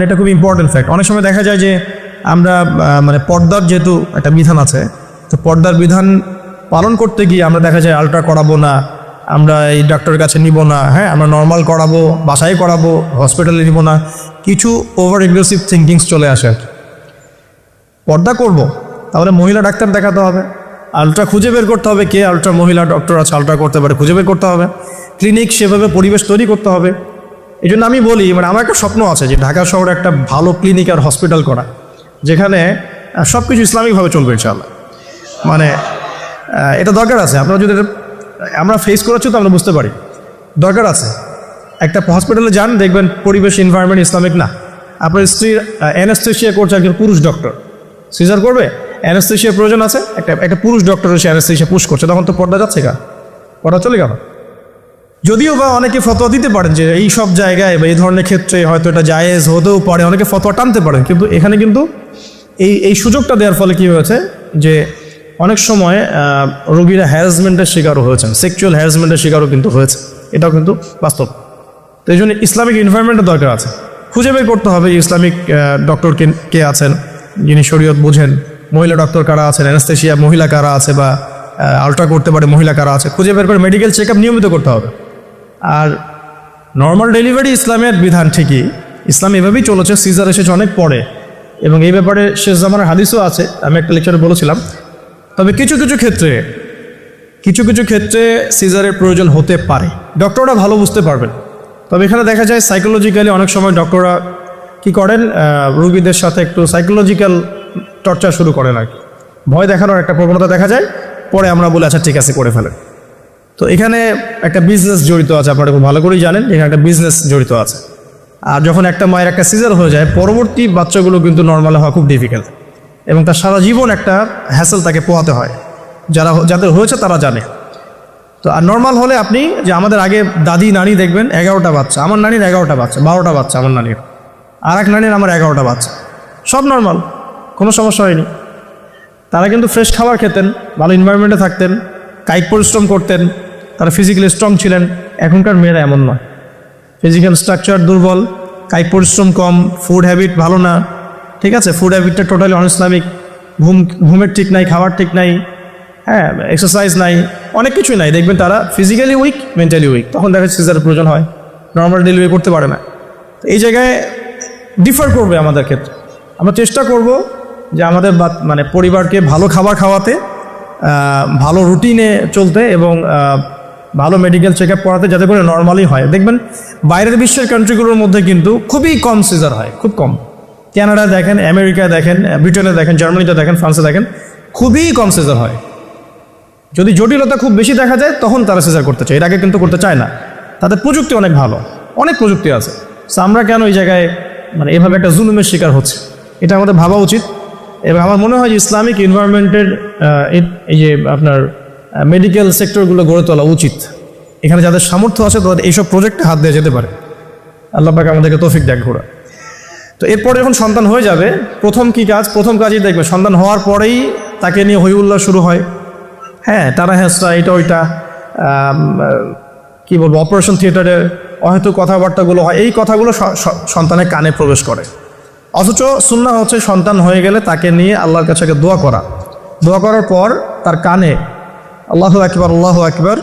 এটা খুব important fact. অনেক সময় দেখা যায় যে আমরা মানে পর্দার যেহেতু একটা বিধান আছে, তো পর্দার বিধান পালন করতে গিয়ে আমরা দেখা যায় আলট্রা করাবো না, আমরা এই ডাক্তারের কাছে নিব না, হ্যাঁ আমরা নর্মাল করাবো, বাসায় করাবো, হসপিটালে নিব না, কিছু ওভার এগ্রেসিভ থিঙ্কিংস চলে আসে আর কি। পর্দা করব তাহলে মহিলা ডাক্তার দেখাতে হবে, আলট্রা খুঁজে বের করতে হবে কে আলট্রা মহিলা ডক্টর আছে আলট্রা করতে পারে, খুঁজে বের করতে হবে, ক্লিনিক সেভাবে পরিবেশ তৈরি করতে হবে। এই জন্য আমি বলি, মানে আমার একটা স্বপ্ন আছে যে ঢাকা শহরে একটা ভালো ক্লিনিক আর হসপিটাল করা, যেখানে সব কিছু ইসলামিকভাবে চলবে ইনশাআল্লাহ। মানে এটা দরকার আছে। আপনারা যদি আমরা ফেস করেছি তো আমরা বুঝতে পারি দরকার আছে। একটা হসপিটালে যান, দেখবেন পরিবেশ এনভায়রনমেন্ট ইসলামিক না। আপনার স্ত্রীর অ্যানেস্থেশিয়া করছে একজন পুরুষ ডক্টর, সিজার করবে, অ্যানেস্থেশিয়ার প্রয়োজন আছে, একটা পুরুষ ডক্টর এসে অ্যানেস্থেশিয়া পুশ করছে, তখন তো পর্দা যাচ্ছে গা, পর্দা চলে গেল। যদিও বা অনেকে ফতোয়া দিতে পারেন যে এই সব জায়গায় বা এই ধরনের ক্ষেত্রে হয়তো এটা জায়েজ হতেও পারে, অনেকে ফতোয়া টানতে পারেন, কিন্তু এখানে কিন্তু এই সুযোগটা দেওয়ার ফলে কী হয়েছে যে অনেক সময় রোগীরা হ্যারাসমেন্টের শিকারও হয়েছেন, সেক্সুয়াল হ্যারাসমেন্টের শিকারও কিন্তু হয়েছে, এটাও কিন্তু বাস্তব। তো এই জন্য ইসলামিক এনভায়রনমেন্টের দরকার আছে। খুঁজে বের করতে হবে ইসলামিক ডক্টর কে আছেন, যিনি শরীয়ত বোঝেন, মহিলা ডক্টর কারা আছেন, অ্যানেস্থেশিয়া মহিলা কারা আছে, বা আলট্রা করতে পারে মহিলা কারা আছে, খুঁজে বের করে মেডিকেল চেক আপ নিয়মিত করতে হবে। আর নর্মাল ডেলিভারি ইসলামের বিধান ঠিকই, ইসলাম এভাবেই চলেছে, সিজার এসেছে অনেক পরে, এবং এই ব্যাপারে শেষ জামানার হাদিসও আছে, আমি একটা লেকচারে বলেছিলাম। তবে কিছু কিছু ক্ষেত্রে সিজারের প্রয়োজন হতে পারে, ডক্টররা ভালো বুঝতে পারবেন। তবে এখানে দেখা যায় সাইকোলজিক্যালি অনেক সময় ডক্টররা কী করেন, রোগীদের সাথে একটু সাইকোলজিক্যাল টর্চার শুরু করেন আর কি, ভয় দেখানোর একটা প্রবণতা দেখা যায়। পরে আমরা বলি আচ্ছা ঠিক আছে করে ফেলেন। তো এখানে একটা বিজনেস জড়িত আছে, আপনারা খুব ভালো করেই জানেন এখানে একটা বিজনেস জড়িত আছে। আর যখন একটা মায়ের একটা সিজার হয়ে যায়, পরবর্তী বাচ্চাগুলো কিন্তু নর্মাল হওয়া খুব ডিফিকাল্ট, এবং তার সারা জীবন একটা হ্যাসেল তাকে পোহাতে হয়। যাদের হয়েছে তারা জানে। তো আর নর্মাল হলে আপনি যে আমাদের আগে দাদি নানি দেখবেন 11টা বাচ্চা, আমার নানির 11টা বাচ্চা, 12টা বাচ্চা আমার নানির, আর এক নানির আমার 11টা বাচ্চা, সব নর্মাল, কোনো সমস্যা হয়নি। তারা কিন্তু ফ্রেশ খাবার খেতেন, ভালো এনভায়রনমেন্টে থাকতেন, কায়িক পরিশ্রম করতেন, তারা ফিজিক্যালি স্ট্রং ছিলেন। এখনকার মেয়েরা এমন নয়, ফিজিক্যাল স্ট্রাকচার দুর্বল, কায়িক পরিশ্রম কম, ফুড হ্যাবিট ভালো না, ঠিক আছে, ফুড হ্যাবিটটা টোটালি অনইসলামিক, ঘুমের ঠিক নাই, খাবার ঠিক নাই, হ্যাঁ এক্সারসাইজ নাই, অনেক কিছুই নাই। দেখবেন তারা ফিজিক্যালি উইক, মেন্টালি উইক, তখন দেখা যাচ্ছে সিজারের প্রয়োজন হয়, নর্মাল ডেলিভারি করতে পারে না। এই জায়গায় ডিফার করবে আমাদের ক্ষেত্রে। আমরা চেষ্টা করব যে আমাদের মানে পরিবারকে ভালো খাবার খাওয়াতে, ভালো রুটিনে চলতে, এবং ভালো মেডিকেল চেক আপ করাতে, যাতে করে নর্মালি হয়। দেখবেন বাইরের বিশ্বের কান্ট্রিগুলোর মধ্যে কিন্তু খুবই কম সিজার হয়, খুব কম। কানাডা দেখেন, আমেরিকা দেখেন, ব্রিটেনে দেখেন, জার্মানিতে দেখেন, ফ্রান্সে দেখেন, খুবই কম সিজার হয়। যদি জটিলতা খুব বেশি দেখা যায় তখন তারা সিজার করতে চায়, এর আগে কিন্তু করতে চায় না। তাদের প্রযুক্তি অনেক ভালো, অনেক প্রযুক্তি আছে। সো আমরা কেন এই জায়গায় মানে এভাবে একটা জুলুমের শিকার হচ্ছে, এটা আমাদের ভাবা উচিত। এবং আমার মনে হয় যে ইসলামিক এনভায়রনমেন্টের এই যে আপনার মেডিকেল সেক্টরগুলো গড়ে তোলা উচিত। এখানে যাদের সামর্থ্য আছে তাদের এইসব প্রজেক্টে হাত দিয়ে যেতে পারে। আল্লাহ পাক আমাদেরকে তৌফিক দেখ ঘোরা। তো এরপরে যখন সন্তান হয়ে যাবে, প্রথম কাজই দেখবে, সন্তান হওয়ার পরেই তাকে নিয়ে হইউল্লাহ শুরু হয়, হ্যাঁ টানা হেঁচড়া, এটা ওইটা, কী বলবো, অপারেশন থিয়েটারে হয়তো কথাবার্তাগুলো হয়, এই কথাগুলো সন্তানের কানে প্রবেশ করে। অথচ সুন্নাহ হচ্ছে সন্তান হয়ে গেলে তাকে নিয়ে আল্লাহর কাছে দোয়া করার পর তার কানে আল্লাহু আকবার, আল্লাহু আকবার,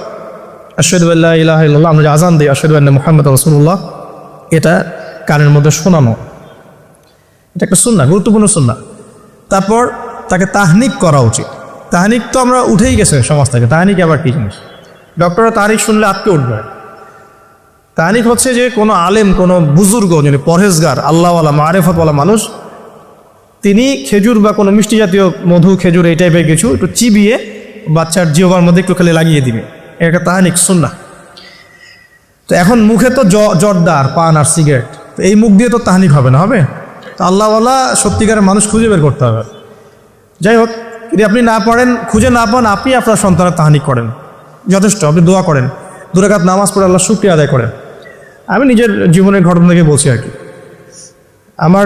আশহাদু আল্লা ইলাহা ইল্লাল্লাহ, আমরা যে আযান দিই আশহাদু আন্না মুহাম্মাদার রাসূলুল্লাহ, এটা কানের মধ্যে শোনানো, এটা একটা সুন্নাহ, গুরুত্বপূর্ণ সুন্নাহ। তারপর তাকে তাহনিক করা উচিত। তাহনিক তো আমরা উঠেই গেছে সমাজ থেকে, তাহনিক আবার কী জিনিস? ডক্টররা তাহনিক শুনলে আটকে উঠবে। তাহনিক হচ্ছে যে কোনো আলেম, কোনো বুজুর্গ, যিনি পরহেজগার, আল্লাহওয়ালা, মারেফতওয়ালা মানুষ, তিনি খেজুর বা কোনো মিষ্টি জাতীয় মধু, খেজুর, এই টাইপের কিছু একটু চিবিয়ে বাচ্চার জিহ্বার মধ্যে একটু খালি লাগিয়ে দিবে, এটা তাহনিক সুন্নাহ। তো এখন মুখে তো জর্দার, পান আর সিগারেট, তো এই মুখ দিয়ে তো তাহনিক হবে না, হবে? তো আল্লাহওয়ালা সত্যিকারের মানুষ খুঁজে বের করতে হবে। যাই হোক, যদি আপনি না পারেন, খুঁজে না পান, আপনি আপনার সন্তানের তাহনিক করেন, যথেষ্ট। আপনি দোয়া করেন, 2 রাকাত নামাজ পড়ে আল্লাহ শুকরিয়া আদায় করেন। আমি নিজের জীবনের ঘটনা থেকে বলছি আর কি। আমার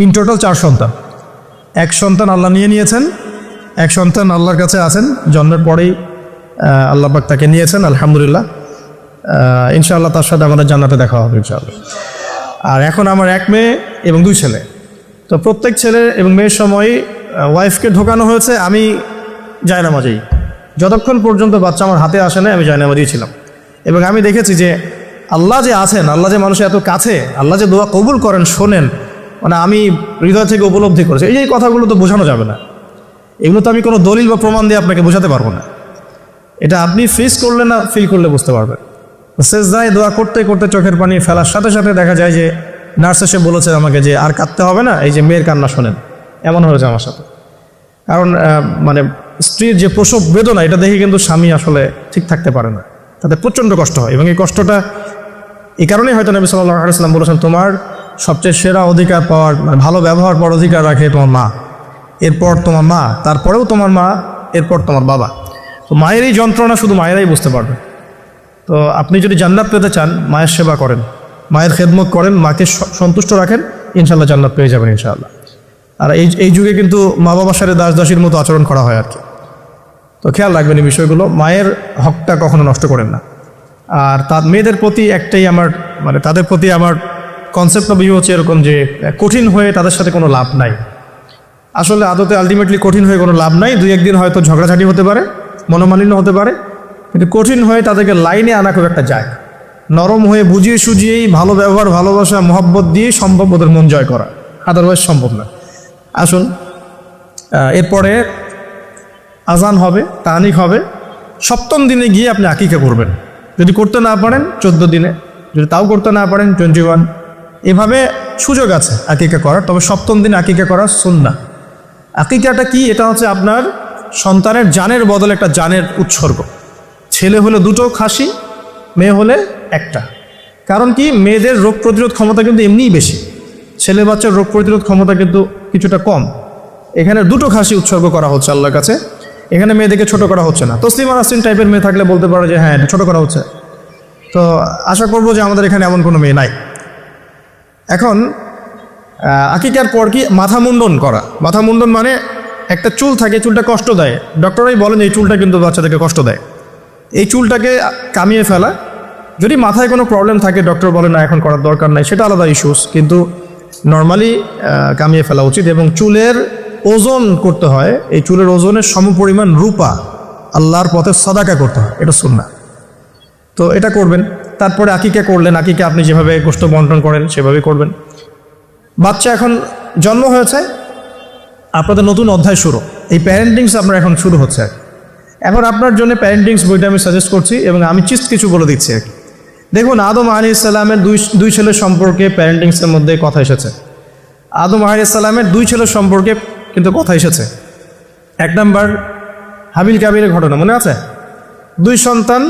ইন টোটাল 4 সন্তান। 1 সন্তান আল্লাহ নিয়েছেন, 1 সন্তান আল্লাহর কাছে আছেন, জন্মের পরেই আল্লাহ পাক তাকে নিয়েছেন, আলহামদুলিল্লাহ। ইনশাআল্লাহ তার সাথে আমাদের জান্নাতে দেখা হবে ইনশাআল্লাহ। আর এখন আমার এক মেয়ে এবং 2 ছেলে। তো প্রত্যেক ছেলে এবং মেয়ের সময় ওয়াইফকে ঢোকানো হয়েছে আমি জায়নামাজেই, যতক্ষণ পর্যন্ত বাচ্চা আমার হাতে আসে না আমি জায়নামাজেই ছিলাম। এবং আমি দেখেছি যে আল্লাহ যে আছেন, আল্লাহ যে মানুষের এত কাছে, আল্লাহ যে দোয়া কবুল করেন, শোনেন, মানে আমি হৃদয় থেকে উপলব্ধি করেছি। এই কথাগুলো তো বোঝানো যাবে না, এগুলো তো আমি কোনো দলিল বা প্রমাণ দিয়ে আপনাকে বোঝাতে পারবো না। এটা আপনি ফেস করলে না, ফিল করলে বুঝতে পারবেন। সেজদায় দোয়া করতে করতে চোখের পানি ফেলার সাথে সাথে দেখা যায় যে নার্স এসে বলেছে আমাকে যে আর কাঁদতে হবে না, এই যে মেয়ের কান্না শোনেন। এমন হয়েছে আমার সাথে। কারণ মানে স্ত্রীর যে প্রসব বেদনা, এটা দেখে কিন্তু স্বামী আসলে ঠিক থাকতে পারে না, তাতে প্রচণ্ড কষ্ট হয়। এবং এই কষ্টটা এই কারণেই হয়তো নবী সাল্লাল্লাহু আলাইহি ওয়াসাল্লাম বলেছেন, তোমার সবচেয়ে সেরা অধিকার পাওয়ার, মানে ভালো ব্যবহার পাওয়ার অধিকার রাখে তোমার মা, এরপর তোমার মা, তারপরেও তোমার মা, এরপর তোমার বাবা। তো মায়ের এই যন্ত্রণা শুধু মায়েরাই বুঝতে পারবে। তো আপনি যদি জান্নাত পেতে চান, মায়ের সেবা করেন, মায়ের খেদমত করেন, মাকে সন্তুষ্ট রাখেন, ইনশাল্লাহ জান্নাত পেয়ে যাবেন ইনশাআল্লাহ। আর এই যুগে কিন্তু মা বাবার সাথে দাস দাসীর মতো আচরণ করা হয় আর কি। তো খেয়াল রাখবেন এই বিষয়গুলো, মায়ের হকটা কখনো নষ্ট করেন না। আর তার মেয়েদের প্রতি একটাই আমার, মানে তাদের প্রতি আমার কনসেপ্ট বা ভিউ হচ্ছে এরকম যে কঠিন হয়ে তাদের সাথে কোনো লাভ নাই। আসলে আদতে আলটিমেটলি কঠিন হয়ে কোনো লাভ নাই। 2-1 দিন হয়তো ঝগড়াঝাটি হতে পারে, মনোমালিন্য হতে পারে, কিন্তু কঠিন হয়ে তাদেরকে লাইনে আনা খুব একটা যায়। নরম হয়ে বুঝিয়ে সুঝিয়েই ভালো ব্যবহার, ভালোবাসা, মহব্বত দিয়েই সম্ভব ওদের মন জয় করা, আদারওয়াইজ সম্ভব না। আসুন, এরপরে আজান হবে, তাহানিক হবে, 7ম দিনে গিয়ে আপনি আকিকা করবেন। যদি করতে না পারেন 14 দিনে, যদি তাও করতে না পারেন 21। এভাবে সুযোগ আছে আকিকা করার, তবে 7ম দিনে আকিকা করা সুন্নাহ। আকিকাটা কি? এটা হচ্ছে আপনার সন্তানের জানের বদলে একটা জানের উৎসর্গ। ছেলে হলে 2টো খাসি, মেয়ে হলে 1টা। কারণ কি, মেয়েদের রোগ প্রতিরোধ ক্ষমতা কিন্তু এমনিই বেশি, ছেলে বাচ্চার রোগ প্রতিরোধ ক্ষমতা কিন্তু কিছুটা কম। এখানে 2টো খাসি উৎসর্গ করা হচ্ছে আল্লাহর কাছে। এখানে মেয়েদেরকে ছোট করা হচ্ছে না। তসলিমা নাসরিন টাইপের মেয়ে থাকলে বলতে পারো যে হ্যাঁ, এটা ছোট করা হচ্ছে। তো আশা করবো যে আমাদের এখানে এমন কোনো মেয়ে নাই। এখন আকিকার পর কি মাথা মুন্ডন করা। মাথা মুন্ডন মানে একটা চুল থাকে, চুলটা কষ্ট দেয়, ডক্টরাই বলেন এই চুলটা কিন্তু বাচ্চাদেরকে কষ্ট দেয়। এই চুলটাকে কামিয়ে ফেলা। যদি মাথায় কোনো প্রবলেম থাকে, ডক্টর বলে না এখন করার দরকার নাই, সেটা আলাদা ইস্যুস, কিন্তু নর্মালি কামিয়ে ফেলা উচিত। এবং চুলের ওজন করতে হয়, এই চুলের ওজনের সমপরিমাণ রূপা আল্লাহর পথে সাদাকা করতে হয়, এটা সুন্নাহ। তো এটা করবেন। তারপরে আকিকা করলেন, আকিকা আপনি যেভাবে গোশত বন্টন করেন সেভাবেই করবেন। বাচ্চা এখন জন্ম হয়েছে, আপনাদের নতুন অধ্যায় শুরু, এই প্যারেন্টিংস আপনার এখন শুরু হচ্ছে। এখন আপনার জন্য প্যারেন্টিংস বইটা আমি সাজেস্ট করছি এবং আমি কিছু বলে দিচ্ছি আর কি। দেখুন, আদম আলাইহিস সালামের দুই ছেলের সম্পর্কে প্যারেন্টিংসের মধ্যে কথা এসেছে। আদম আলাইহিস সালামের 2 ছেলের সম্পর্কে কিন্তু কথা এসেছে। 1 নাম্বার হাবিল কাবিলের ঘটনা মনে আছে? 2 সন্তান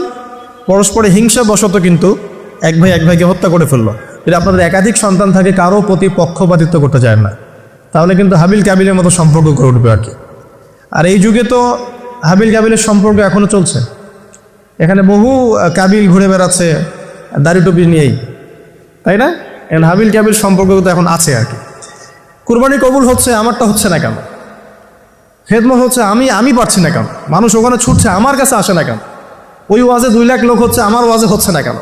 পরস্পরে হিংসা বশত কিন্তু এক ভাইকে হত্যা করে ফেললো। যদি আপনাদের একাধিক সন্তান থাকে, কারো প্রতি পক্ষপাতিত্ব করতে যায় না, তাহলে কিন্তু হাবিল কাবিলের মতো সম্পর্ক করে উঠবে আর কি। আর এই যুগে তো হাবিল কাবিলের সম্পর্ক এখনও চলছে। এখানে বহু কাবিল ঘুরে বেড়াচ্ছে দাড়ি টুপি নিয়েই, তাই না? এখন হাবিল কাবিল সম্পর্ক তো এখন আছে আর কি। কুরবানি কবুল হচ্ছে, আমারটা হচ্ছে না কেন? খেদমত হচ্ছে, আমি পারছি না কেন? মানুষ ওখানে ছুটছে, আমার কাছে আসে না কেন? ওই ওয়াজে 2 লাখ লোক হচ্ছে, আমার ওয়াজে হচ্ছে না কেন?